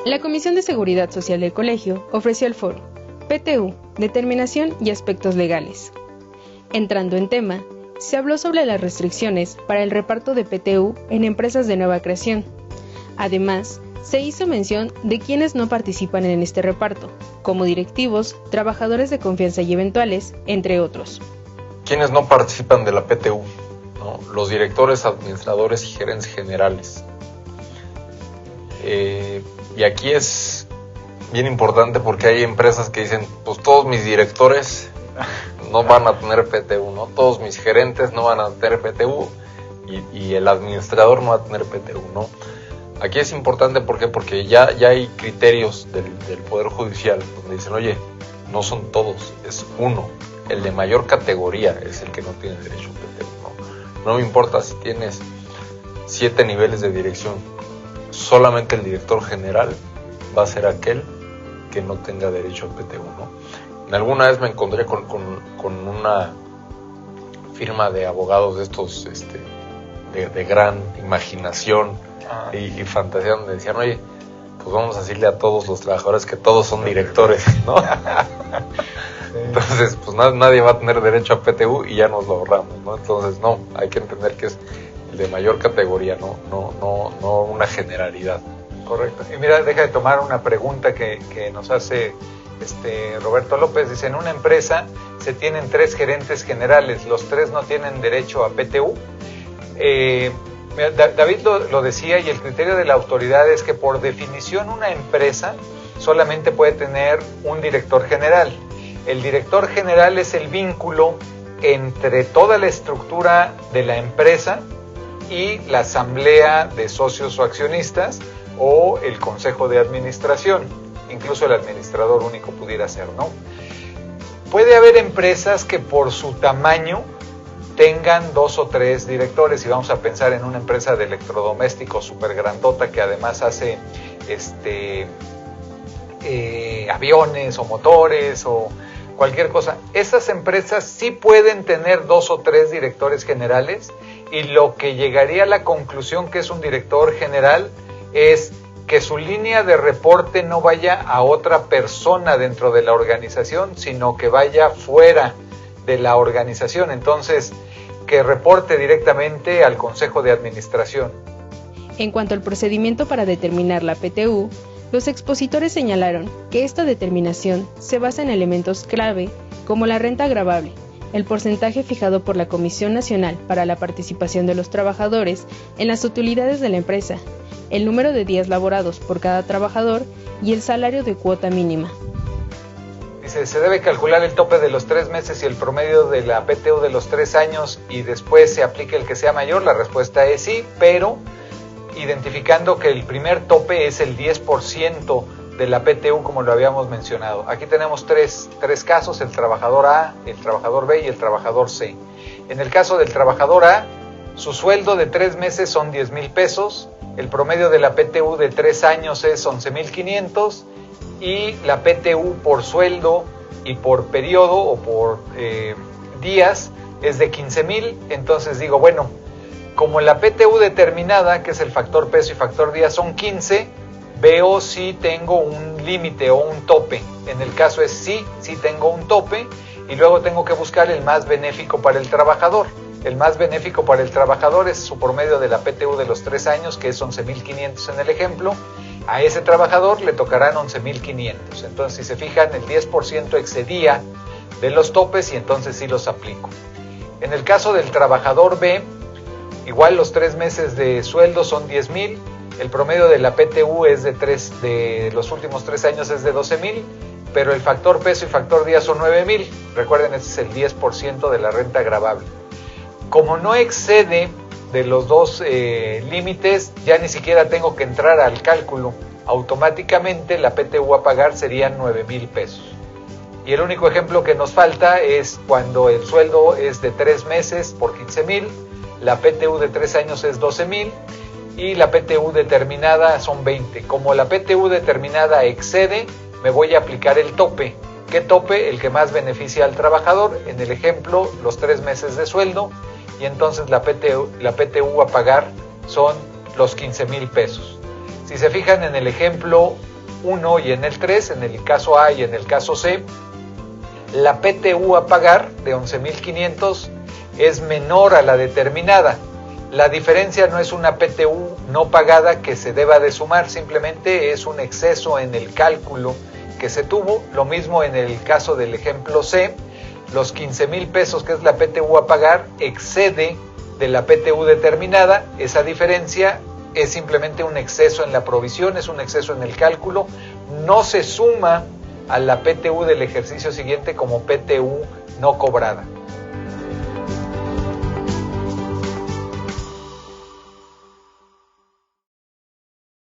La Comisión de Seguridad Social del Colegio ofreció el foro PTU, Determinación y Aspectos Legales. Entrando en tema, se habló sobre las restricciones para el reparto de PTU en empresas de nueva creación. Además, se hizo mención de quienes no participan en este reparto, como directivos, trabajadores de confianza y eventuales, entre otros. ¿Quiénes no participan de la PTU? ¿No? Los directores, administradores y gerentes generales. Y aquí es bien importante porque hay empresas que dicen, pues todos mis directores no van a tener PTU, ¿no? Todos mis gerentes no van a tener PTU y el administrador no va a tener PTU, ¿no? Aquí es importante, ¿por qué? Porque ya hay criterios del Poder Judicial donde dicen, oye, no son todos, es uno. El de mayor categoría es el que no tiene derecho a PTU, ¿no? No me importa si tienes 7 niveles de dirección, solamente el director general va a ser aquel que no tenga derecho a PTU, ¿no? Alguna vez me encontré con una firma de abogados de estos de gran imaginación y fantasía, donde decían, oye, pues vamos a decirle a todos los trabajadores que todos son directores, ¿no? Entonces, pues nadie va a tener derecho a PTU y ya nos lo ahorramos, ¿no? Entonces, no, hay que entender que es el de mayor categoría, no una generalidad. Correcto. Y mira, deja de tomar una pregunta que nos hace Roberto López. Dice, en una empresa se tienen 3 gerentes generales, los 3 no tienen derecho a PTU. David lo decía, y el criterio de la autoridad es que por definición una empresa solamente puede tener un director general. El director general es el vínculo entre toda la estructura de la empresa y la asamblea de socios o accionistas o el consejo de administración. Incluso el administrador único pudiera ser, ¿no? Puede haber empresas que por su tamaño tengan 2 o 3 directores, y vamos a pensar en una empresa de electrodomésticos súper grandota que además hace aviones o motores o cualquier cosa. Esas empresas sí pueden tener 2 o 3 directores generales, y lo que llegaría a la conclusión que es un director general es que su línea de reporte no vaya a otra persona dentro de la organización, sino que vaya fuera de la organización. Entonces, que reporte directamente al Consejo de Administración. En cuanto al procedimiento para determinar la PTU, los expositores señalaron que esta determinación se basa en elementos clave como la renta gravable, el porcentaje fijado por la Comisión Nacional para la Participación de los Trabajadores en las utilidades de la empresa, el número de días laborados por cada trabajador y el salario de cuota mínima. Dice, ¿se debe calcular el tope de los 3 meses y el promedio de la PTU de los 3 años y después se aplique el que sea mayor? La respuesta es sí, pero identificando que el primer tope es el 10% de la PTU, como lo habíamos mencionado. Aquí tenemos tres casos, el trabajador A, el trabajador B y el trabajador C. En el caso del trabajador A, su sueldo de 3 meses son 10,000 pesos, el promedio de la PTU de 3 años es 11,500 y la PTU por sueldo y por periodo o por días es de 15,000. Entonces digo, bueno, como la PTU determinada, que es el factor peso y factor día, son 15, veo si tengo un límite o un tope. En el caso es sí tengo un tope, y luego tengo que buscar el más benéfico para el trabajador. El más benéfico para el trabajador es su promedio de la PTU de los 3 años, que es 11,500 en el ejemplo. A ese trabajador le tocarán 11,500. Entonces, si se fijan, el 10% excedía de los topes y entonces sí los aplico. En el caso del trabajador B, igual los 3 meses de sueldo son 10,000. El promedio de la PTU es de los últimos 3 años es de 12,000, pero el factor peso y factor día son 9,000. Recuerden, ese es el 10% de la renta gravable. Como no excede de los 2 límites, ya ni siquiera tengo que entrar al cálculo. Automáticamente la PTU a pagar serían 9,000 pesos. Y el único ejemplo que nos falta es cuando el sueldo es de 3 meses por 15,000, la PTU de 3 años es 12,000 y la PTU determinada son 20. Como la PTU determinada excede, me voy a aplicar el tope. ¿Qué tope? El que más beneficia al trabajador. En el ejemplo, los 3 meses de sueldo, y entonces la PTU a pagar son los 15,000 pesos. Si se fijan en el ejemplo, 1 y en el 3, en el caso A y en el caso C, la PTU a pagar de 11.500 es menor a la determinada. La diferencia no es una PTU no pagada que se deba de sumar, simplemente es un exceso en el cálculo que se tuvo. Lo mismo en el caso del ejemplo C, los 15,000 pesos que es la PTU a pagar excede de la PTU determinada. Esa diferencia es simplemente un exceso en la provisión, es un exceso en el cálculo, no se suma a la PTU del ejercicio siguiente como PTU no cobrada.